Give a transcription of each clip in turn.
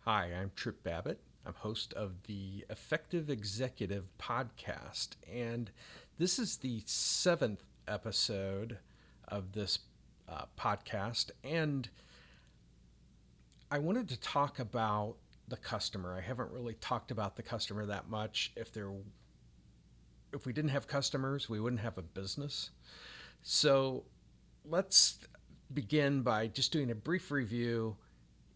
Hi, I'm Trip Babbitt. I'm host of the Effective Executive podcast, and this is the seventh episode of this podcast. And I wanted to talk about the customer. I haven't really talked about the customer that much. If we didn't have customers, we wouldn't have a business. So let's begin by just doing a brief review.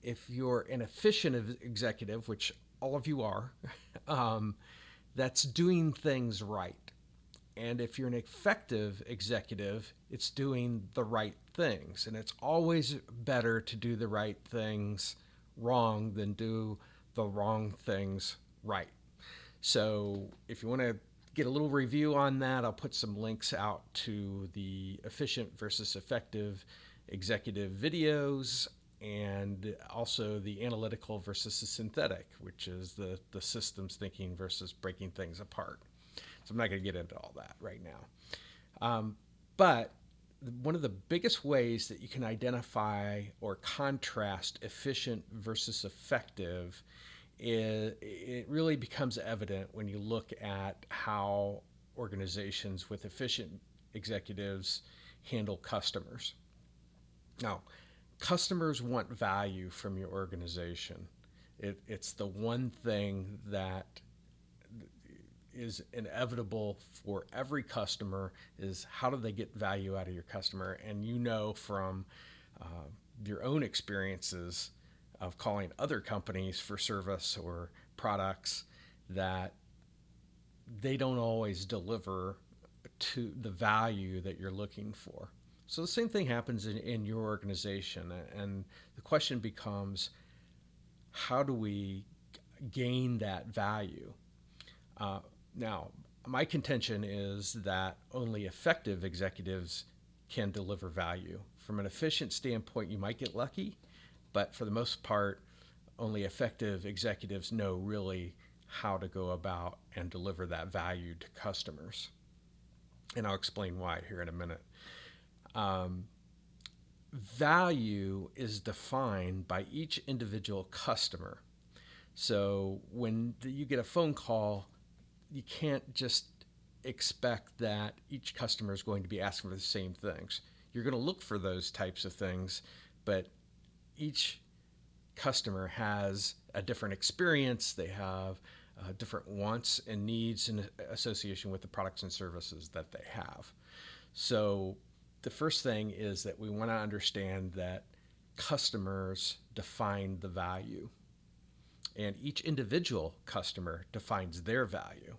If you're an efficient executive, which all of you are, um, that's doing things right. And if you're an effective executive, it's doing the right things. And it's always better to do the right things wrong than do the wrong things right. So if you want to get a little review on that, I'll put some links out to the efficient versus effective executive videos and also the analytical versus the synthetic, which is the systems thinking versus breaking things apart. So I'm not going to get into all that right now. But one of the biggest ways that you can identify or contrast efficient versus effective it really becomes evident when you look at how organizations with efficient executives handle customers. Now, customers want value from your organization. It's the one thing that is inevitable for every customer is how do they get value out of your customer. And you know from uh, your own experiences of calling other companies for service or products that they don't always deliver to the value that you're looking for. So the same thing happens in your organization. And the question becomes, how do we gain that value? Uh, Now, my contention is that only effective executives can deliver value. From an efficient standpoint, you might get lucky, but for the most part, only effective executives know really how to go about and deliver that value to customers. And I'll explain why here in a minute. Um, Value is defined by each individual customer. So when you get a phone call, you can't just expect that each customer is going to be asking for the same things. You're going to look for those types of things, but each customer has a different experience. They have different wants and needs in association with the products and services that they have. So the first thing is that we want to understand that customers define the value, and each individual customer defines their value.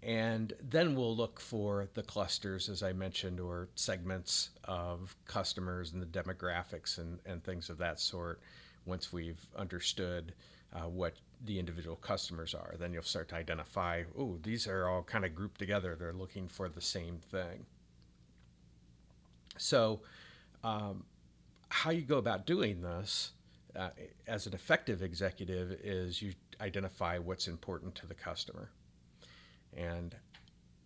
And then we'll look for the clusters, as I mentioned, or segments of customers and the demographics and things of that sort. Once we've understood what the individual customers are, then you'll start to identify, oh, these are all kind of grouped together. They're looking for the same thing. So, how you go about doing this uh, as an effective executive is you identify what's important to the customer. And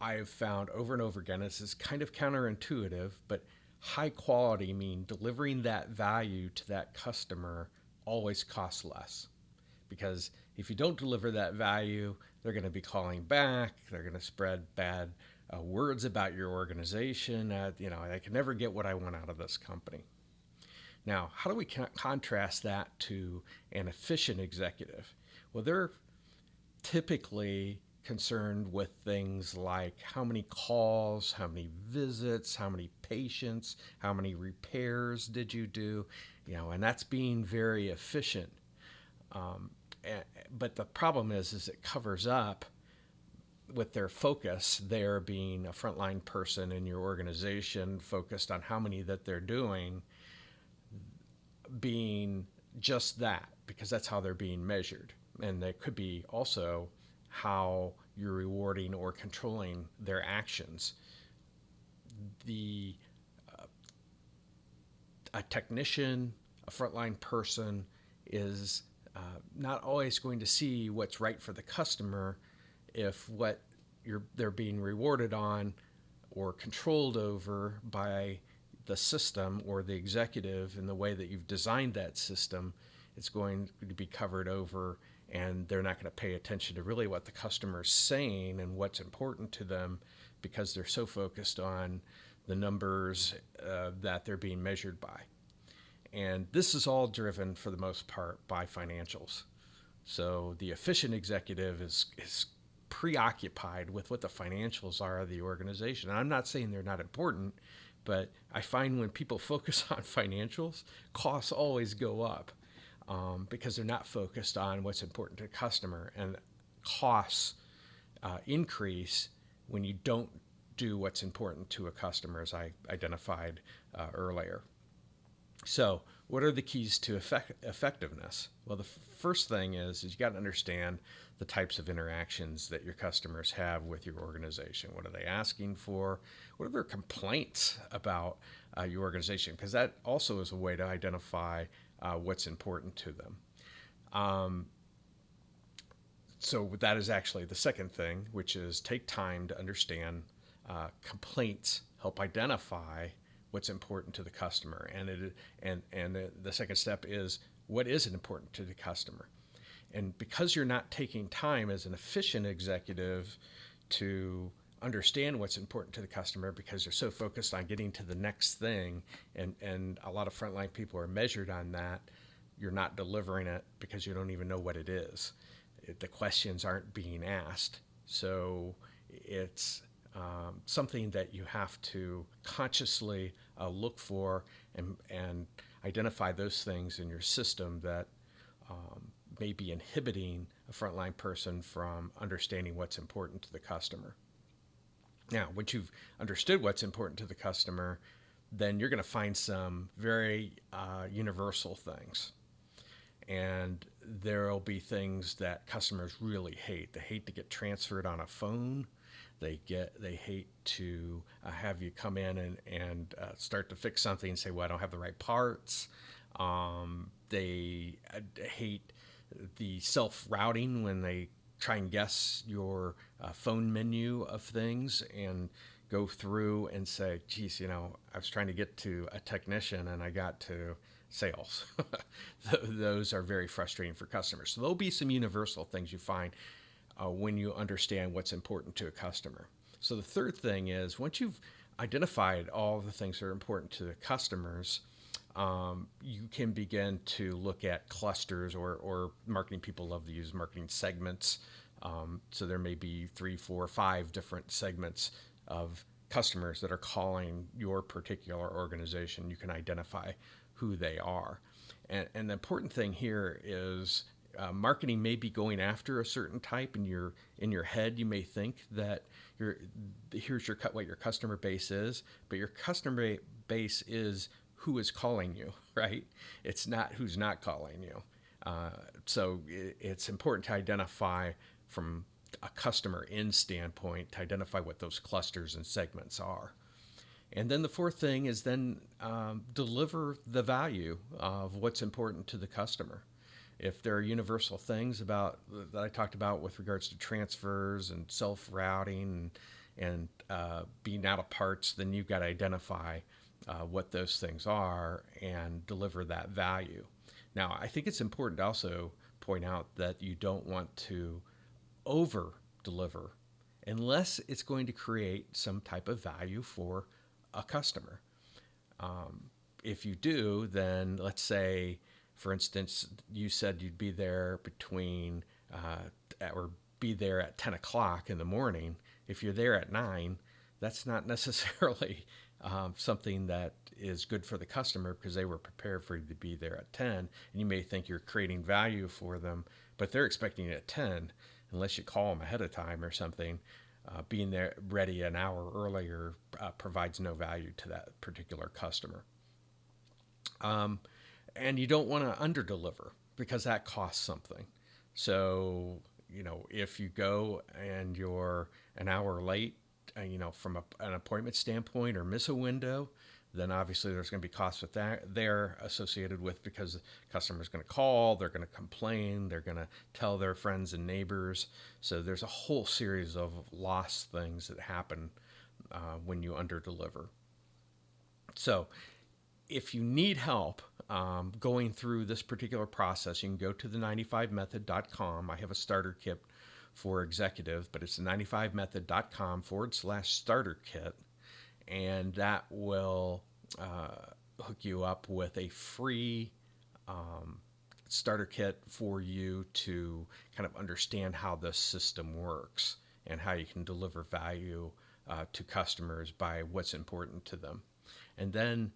I've found over and over again, this is kind of counterintuitive, but high quality mean delivering that value to that customer always costs less. Because if you don't deliver that value, they're going to be calling back, they're going to spread bad words about your organization. I can never get what I want out of this company. Now, how do we contrast that to an efficient executive? Well, they're typically concerned with things like how many calls, how many visits, how many patients, how many repairs did you do, and that's being very efficient. Um, but the problem is it covers up with their focus, there being a frontline person in your organization focused on how many that they're doing, being just that, because that's how they're being measured. And it could be also how you're rewarding or controlling their actions. The A technician, a frontline person is not always going to see what's right for the customer if what they're being rewarded on or controlled over by the system or the executive in the way that you've designed that system it's going to be covered over, and they're not going to pay attention to really what the customer's saying and what's important to them because they're so focused on the numbers that they're being measured by. And this is all driven, for the most part, by financials. So the efficient executive is preoccupied with what the financials are of the organization. And I'm not saying they're not important, but I find when people focus on financials, costs always go up because they're not focused on what's important to the customer. And costs increase when you don't do what's important to a customer, as I identified earlier. So, what are the keys to effectiveness? Well, the first thing is you got to understand the types of interactions that your customers have with your organization. What are they asking for? What are their complaints about your organization? Because that also is a way to identify what's important to them. So that is actually the second thing, which is take time to understand complaints, help identify what's important to the customer. And the second step is what isn't important to the customer. And because you're not taking time as an efficient executive to understand what's important to the customer because you're so focused on getting to the next thing, and a lot of frontline people are measured on that, you're not delivering it because you don't even know what it is. The questions aren't being asked. So it's something that you have to consciously look for and identify those things in your system that may be inhibiting a frontline person from understanding what's important to the customer. Now, once you've understood what's important to the customer, then you're going to find some very universal things. And there'll be things that customers really hate. They hate to get transferred on a phone. They hate to have you come in and start to fix something and say, well, I don't have the right parts. They hate the self-routing when they try and guess your phone menu of things and go through and say, geez, I was trying to get to a technician and I got to sales. Those are very frustrating for customers. So there'll be some universal things you find when you understand what's important to a customer. So the third thing is once you've identified all the things that are important to the customers, you can begin to look at clusters or marketing people love to use marketing segments. So there may be 3, 4, 5 different segments of customers that are calling your particular organization. You can identify who they are. And the important thing here is marketing may be going after a certain type, and in your head you may think that what your customer base is, but your customer base is who is calling you, right? It's not who's not calling you. So it's important to identify from a customer in standpoint to identify what those clusters and segments are. And then the fourth thing is then deliver the value of what's important to the customer. If there are universal things that I talked about with regards to transfers and self-routing and being out of parts, then you've got to identify what those things are and deliver that value. Now, I think it's important to also point out that you don't want to over-deliver unless it's going to create some type of value for a customer. If you do, then let's say, for instance, you said you'd be there be there at 10 o'clock in the morning. If you're there at 9, that's not necessarily something that is good for the customer because they were prepared for you to be there at 10. And you may think you're creating value for them, but they're expecting it at 10 unless you call them ahead of time or something. Being there ready an hour earlier provides no value to that particular customer. And you don't want to underdeliver because that costs something. So, if you go and you're an hour late, from an appointment standpoint or miss a window, then obviously there's going to be costs with that there associated with because the customer's going to call, they're going to complain, they're going to tell their friends and neighbors. So there's a whole series of lost things that happen when you underdeliver. So if you need help going through this particular process, you can go to the 95method.com. I have a starter kit for executives, but it's the 95method.com/starter kit. And that will hook you up with a free starter kit for you to kind of understand how this system works and how you can deliver value to customers by what's important to them. And then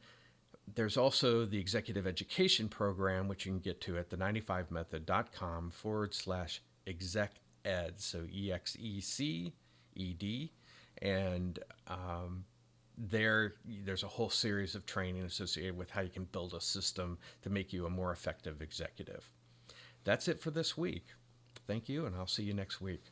there's also the executive education program, which you can get to at the 95method.com/exec ed. So EXECED. And there's a whole series of training associated with how you can build a system to make you a more effective executive. That's it for this week. Thank you, and I'll see you next week.